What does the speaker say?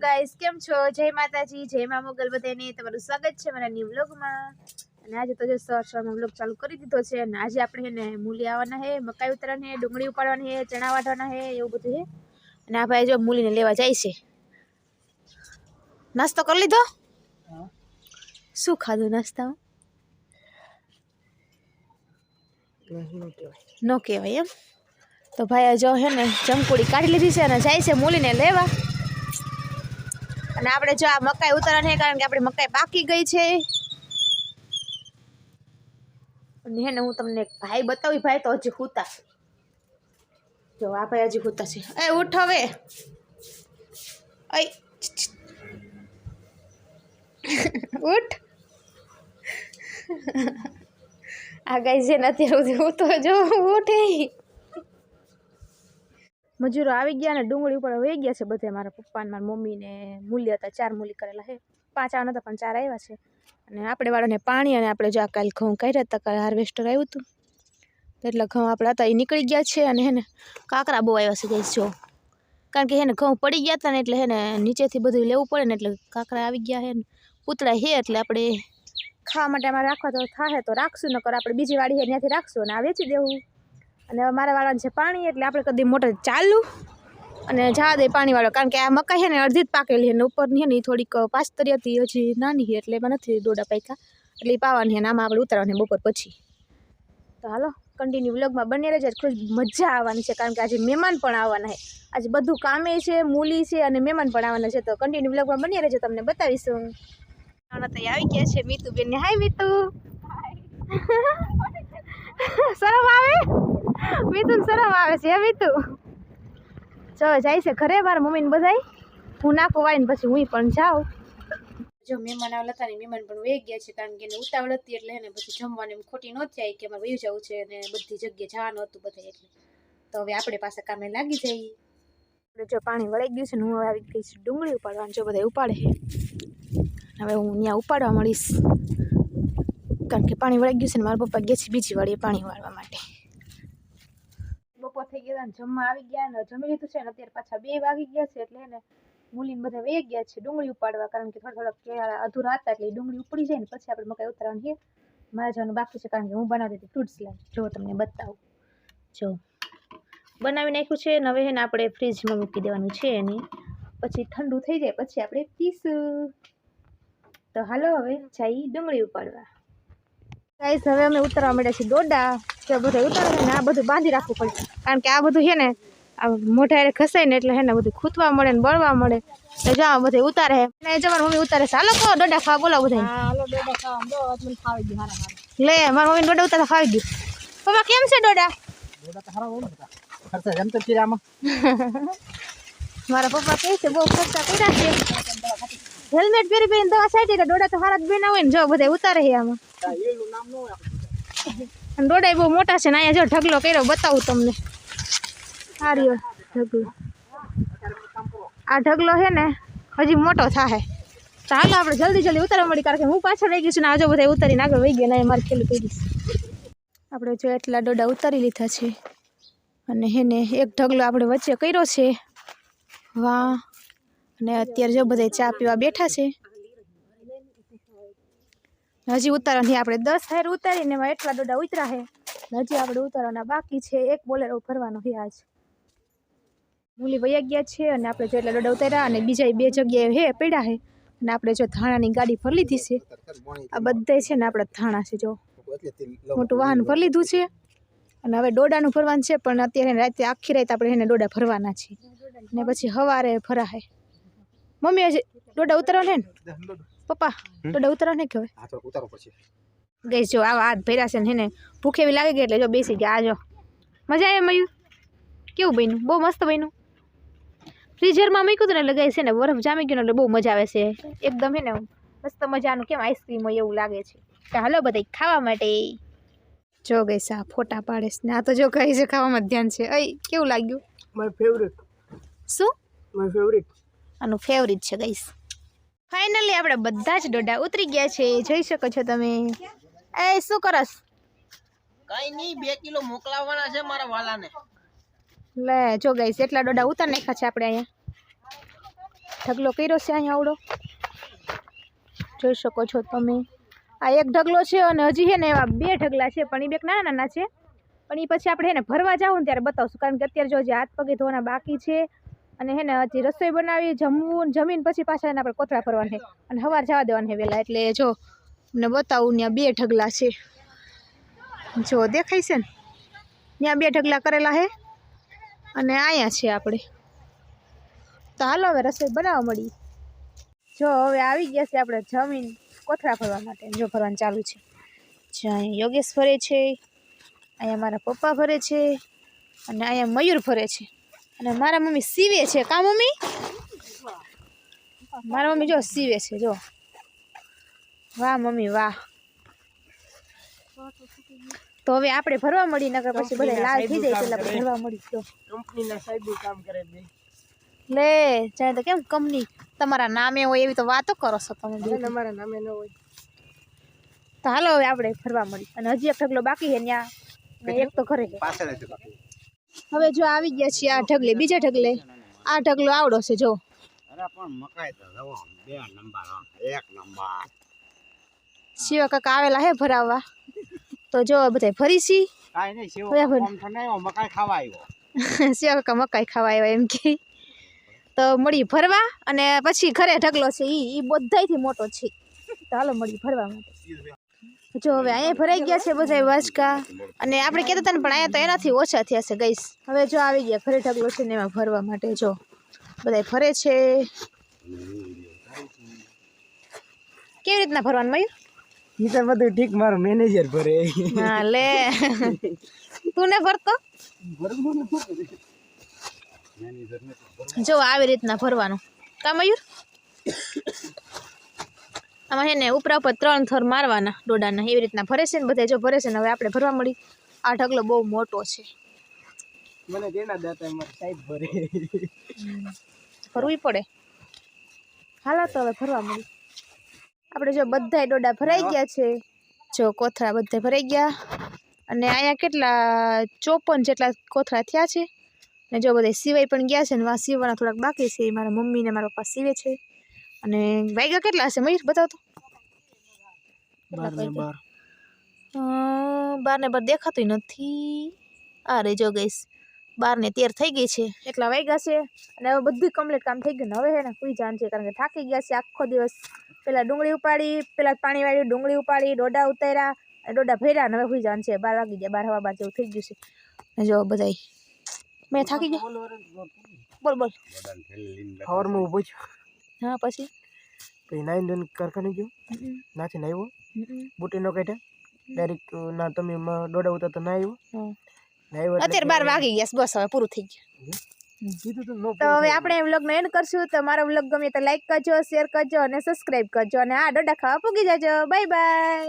Guys, કેમ છો? જય માતાજી, જય મા મોગલ બધાને તમારું સ્વાગત છે મારા ન્યુ વ્લોગમાં। અને આજે તો જે સવારમાં વ્લોગ ચાલુ કરી દીધો છે અને આજે આપણે હેને મૂલી આવવાના છે, મકાઈ ઉતરવાની છે, ડુંગળી ઉપાડવાની છે, ચણા વાટવાના છે, એવું બધું છે। અને આ ભાઈ જો મૂલીને લેવા જાય છે। નાસ્તો કરી લીધો? શું ખાધું નાસ્તામાં? નો કહેવાય એમ તો ભાઈ જો હે ને જમકુડી કાઢી લીધી છે અને જાય છે મૂલીને લેવા। અને આપણે જો આ મકાઈ ઉતારવાની છે કારણ કે આપણી મકાઈ પાકી ગઈ છે। અને હે ને હું તમને એક ભાઈ બતાવી, ભાઈ તો હજી હુતા છે। જો આ ભાઈ હજી હુતા છે। એ ઉઠ હવે, ઉઠ। આ ગાય છે ને અત્યારે હું તો જો ઉઠે। મજૂરો આવી ગયા ને ડુંગળી ઉપર વહી ગયા છે બધે। મારા પપ્પા ને મારા મમ્મી ને મૂલી હતા, 4 મૂલી કરેલા છે। 5 આના હતા પણ 4 આવ્યા છે। અને આપણે વાળાને પાણી અને આપણે જો કાલ ઘઉં કાઢ્યા હતા, કાલે હાર્વેસ્ટર આવ્યું હતું એટલે ઘઉં આપણે હતા એ નીકળી ગયા છે। અને હે ને કાંકરા બહુ આવ્યા છે ગાઈસ જો, કારણ કે હે ને ઘઉં પડી ગયા હતા ને એટલે હે ને નીચેથી બધું લેવું પડે ને એટલે કાંકરા આવી ગયા છે ને પૂતળા છે। એટલે આપણે ખાવા માટે અમારે રાખવા તો થાય તો રાખશું, નકર આપણે બીજી વાડી છે ત્યાંથી રાખશું અને આ વેચી દેવું। અને મારા વાળાને છે પાણી એટલે આપણે કદી મોટર ચાલુ અને જવા દે પાણીવાળો, કારણ કે આ મકાઈ છે ને અડધી જ પાકેલી છે ને ઉપરની છે ને થોડીક પાસ્તરી હતી હજી નાની છે એટલે એમાં નથી દોડા પાક્યા, એટલે એ પાવાની છે ને આમાં આપણે ઉતારવાની બપોર પછી। તો હાલો કન્ટિન્યુ વ્લોગમાં બને રહેજો, ખૂબ મજા આવવાની છે કારણ કે આજે મહેમાન પણ આવવાના છે। આજે બધું કામે છે, મૂલી છે અને મહેમાન પણ આવવાના છે, તો કન્ટિન્યુ વ્લોગમાં બને રહેજો, તમને બતાવીશું। આવી ગયા છે મીતુબેન ને। હાય મીતુ, શરમ આવે મીતુ, શરમ આવે છે મીતુ। જો જાય છે ઘરે મારા મમ્મી ને બધાય, હું નાખું વાળીને પછી હું પણ જાઉં। જો મહેમાન આવેલા હતા ને મહેમાન પણ વહી ગયા છે કારણ કે એને ઉતાવળ હતી એટલે એને પછી જમવાની એમ ખોટી ન થાય કે અમારે વહી જવું છે અને બધી જગ્યાએ જવાનું હતું બધા, એટલે તો હવે આપણે પાસે કામે લાગી જઈએ। જો પાણી વળી ગયું છે ને હું હવે આવી ગઈ છું ડુંગળી ઉપાડવાનું। જો બધા ઉપાડે છે, હવે હું ત્યાં ઉપાડવા મળીશ કારણ કે પાણી વળી ગયું છે ને મારા પપ્પા ગયા છે બીજી વાડીએ પાણી વાળવા માટે। બપોર થઈ ગયા ને જમવા આવી ગયા ને જમી લીધું છે ને અત્યારે પાછા 2 વાગી ગયા છે એટલે ને મૂલીને બધા વહી ગયા છે ડુંગળી ઉપાડવા, કારણ કે થોડા અધૂરા હતા એટલે ડુંગળી ઉપડી જાય ને પછી આપણે મકાઈ ઉતારવાની છે। મારે જવાનું બાકી છે કારણ કે હું બનાવતી હતી ફ્રૂટ સલાડ, જો તમને બતાવું, જો બનાવી નાખ્યું છે ને હવે છે ને આપણે ફ્રીજમાં મૂકી દેવાનું છે એને, પછી ઠંડુ થઈ જાય પછી આપણે પીશું। તો હાલો હવે જઈ ડુંગળી ઉપાડવા। ગાઈસ હવે અમે ઉતારવા માંડ્યા છીએ ડોડા, તો બધું ઉતારે ને આ બધું બાંધી રાખવું પડે કારણ કે આ બધું છે ને આ મોઢારે ખસાય ને એટલે હે ને બધું ખૂતવા મળે ને બળવા મળે, તો જો આ બધું ઉતારે ને જમાર મમ્મી ઉતારે છે। હાલો કહો ડોડા ખાવા, બોલાવો બધા। હાલો ડોડા ખાવા, જો મને ખાવી ગયું હારા હારા। લે મારા મમ્મી ડોડા ઉતારતા ખાવી ગયું। પપ્પા કેમ છે ડોડા? ડોડા તો હારા હોય ને ખર્ચા જેમ તેમ કર્યા આમાં। મારા પપ્પા કહે છે બહુ ખર્ચા કર્યા છે, હેલ્મેટ પહેરી પહેરીને દવા સાઈડ એટલે ડોડા તો હારા જ બેના હોય ને, જો બધા ઉતારે છે આમાં। અને ડોડા બહુ મોટા છે ને અહીંયા જો ઢગલો કર્યો બતાવું તમને, આ રહ્યો ઢગલો, આ ઢગલો છે ને હજી મોટો થાય, તો હાલો આપણે જલ્દી જલ્દી ઉતારવા મળી કારણ કે હું પાછળ રહી ગઈ છું ને આજો બધા ઉતારીને આગળ વહી ગયા ને મારે ખેલું કરીશ। આપણે જો એટલા ડોડા ઉતારી લીધા છે અને હેને એક ઢગલો આપણે વચ્ચે કર્યો છે વાહ, અને અત્યારે જો બધા ચા પીવા બેઠા છે। હજી ઉતારવાની આપણે 10 હાર ઉતારીને એમાં એટલા ડોડા ઉતરા છે, હજી આપણે ઉતારવાના બાકી છે। એક બોલેરો ભરવાનો છે આજ, મૂલી વયા ગયા છે અને આપણે જો એટલા ડોડા ઉતાર્યા અને બીજા 2 જગ્યાએ હે પડ્યા છે અને આપણે જો ધાણાની ગાડી ભરી લીધી છે। આ બધા છે ને આપણે ધાણા છે, જો મોટું વાહન ભરી લીધું છે અને હવે ડોડાનું ભરવાનું છે, પણ અત્યારે રાતે આખી રાત આપણે એને ડોડા ભરવાના છે ને પછી સવારે ભરાશે। મમ્મી હજી ડોડા ઉતારવાના ને પપ્પા, ડોડા ઉતારવાના કે હવે ઉતારો પછી ગઈ જો આવા હાથ ભર્યા છે ને ભૂખ એવી લાગી ગઈ એટલે જો બેસી ગયા। આજો મજા આવે મયુર, કેવું બન્યું? બહુ મસ્ત બન્યું। ફ્રીઝરમાં મૂક્યું હતું ને એટલે ગઈ છે ને બરફ જામી ગયો એટલે બહુ મજા આવે છે એકદમ, હે ને મસ્ત મજાનું કેમ આઈસ્ક્રીમ હોય એવું લાગે છે। તો હાલો બધા ખાવા માટે। જો ગઈ સા ફોટા પાડે છે ને આ તો જો કઈ છે ખાવામાં ધ્યાન છે। અય કેવું લાગ્યું? My favourite. શું માય ફેવરિટ? આનું ફેવરિટ છે ગાઈસ। ફાઇનલી આપણે બધા જ ડોડા ઉતરી ગયા છે, જોઈ શકો છો તમે। એ શું કરસ? કઈ નહીં, 2 કિલો મોકલાવવાના છે મારા વાલાને। લે જો ગાઈસ એટલા ડોડા ઉતાર નાખ્યા છે આપણે અહીંયા। ઢગલો કર્યો છે અહીંયા આવડો જોઈ શકો છો તમે આ એક ઢગલો છે અને હજી છે ને એવા 2 ઢગલા છે પણ એ 2 નાના નાના છે પણ એ પછી આપણે એને ભરવા જાવ ને ત્યારે બતાવશું કારણ કે અત્યારે જો હજી હાથ પગે ધોવાના બાકી છે અને હે ને હજી રસોઈ બનાવી જમવું જમીન પછી પાછા એને આપણે કોથળા ભરવાના છે અને સવાર જવા દેવાના છે વહેલા એટલે જો તમને બતાવું ત્યાં 2 ઢગલા છે જો દેખાય છે ને ત્યાં 2 ઢગલા કરેલા છે અને અહીંયા છે આપણે તો હાલો હવે રસોઈ બનાવવા મળી જો હવે આવી ગયા છે આપણે જમીન કોથળા ભરવા માટે જો ભરવાનું ચાલુ છે જો અહીંયા યોગેશ ભરે છે અહીંયા મારા પપ્પા ભરે છે અને અહીંયા મયુર ભરે છે અને મારા મમ્મી સીવે છે કા મમ્મી મારા મમ્મી જો સીવે છે જો વાહ મમ્મી વાહ તો હવે આપણે ભરવા મળી નકર પછી બધા લાલ થઈ જાય એટલે આપણે ભરવા મળી તો કંપનીના સાહેબો કામ કરે બે લે જાણે તો કેમ કંપની તમારા નામે હોય એવી તો વાતો કરો છો તમે તમારા નામે ન હોય તો હાલો હવે આપણે ફરવા મળી અને હજી એક ઢગલો બાકી છે ત્યાં ને એક તો ઘરે હવે જો આવી ગયા છીએ આ ઢગલે બીજા ઢગલે આ ઢગલો આવડો છે જો અરે પણ મકાઈ તો જવો 2 નંબર 1 નંબર શિવા કાકા આવેલા હે ભરાવવા તો જો બધા ભરી છી કાઈ નહીં શિવા કોમ તો નહીં મકાઈ ખાવા આવ્યો શિવા કાકા મકાઈ ખાવા આવ્યા એમ કે તો મળી ભરવા અને પછી ઘરે ઢગલો છે ઈ બધાયથી મોટો છે તો હાલો મળી ભરવા માટે જો હવે અહીંયા ભરાઈ ગયા છે બધા વાચકા અને આપણે કહેતા હતા ને પણ અહીંયા તો એનાથી ઓછા થયા છે ગઈસ હવે જો આવી ગયા ઘરે ઢગલો છે ને એમાં ભરવા માટે જો બધા ભરે છે કેવી રીતના ભરવાનું મયુર ઈ તો બધું ઠીક મારો મેનેજર ભરે હા લે તું ને ભરતો જો આવી રીતના ભરવાનું કા મયુર આમાં છે ને ઉપરા ઉપર 3 થર મારવાના ડોડાના એવી રીતના ભરે છે ને બધા જો ભરે છે ને હવે આપણે ભરવા મળી આ ઢગલો બહુ મોટો છે મને દેના દાતા મારા સાહેબ ભરે ભરવું પડે હાલો તો હવે ભરવા મળી આપણે જો બધાય ડોડા ભરાઈ ગયા છે જો કોથળા બધા ભરાઈ ગયા અને અહીંયા કેટલા 54 જેટલા કોથળા થયા છે ને જો બધા સિવાય પણ ગયા છે ને વા સીવવાના થોડાક બાકી છે મારા મમ્મી ને મારા પપ્પા સીવે છે અને વાગ્યા કેટલા હશે મયુર બતાવ તો 12 ને 12 દેખાતું નથી આ રે જો ગઈશ 12 ને 13 થઈ ગઈ છે એટલા વાગ્યા છે અને હવે બધું કમ્પ્લીટ કામ થઈ ગયું ને હવે હે ને સુઈ જવાનું છે કારણ કે થાકી ગયા છે આખો દિવસ પેલા ડુંગળી ઉપાડી પેલા પાણી વાળી ડુંગળી ઉપાડી ડોડા ઉતાર્યા અને ડોડા ભર્યા ને હવે સુઈ જવાનું છે 12 વાગી ગયા 12 હવા જેવું થઈ ગયું છે અને જો બધાય મેં થાકી ગયા બોલ બોલ ખબરમાં ઊભો છું હા પછી નાઈન દન કારખાને ગયો નાચીને આવ્યો બુટી નો કાઢ્યા ડાયરેક્ટ ના તમે ડોડા ઉતાર તો ના આવ્યો અત્યારે 12 વાગી ગયા બસ હવે પૂરું થઈ ગયું તો હવે આપણે વ્લોગનો એન્ડ કરશું તો મારો વ્લોગ ગમે તો લાઈક કરજો શેર કરજો અને સબસ્ક્રાઇબ કરજો અને આ ડોડા ખાવા પૂગી જાજો બાય બાય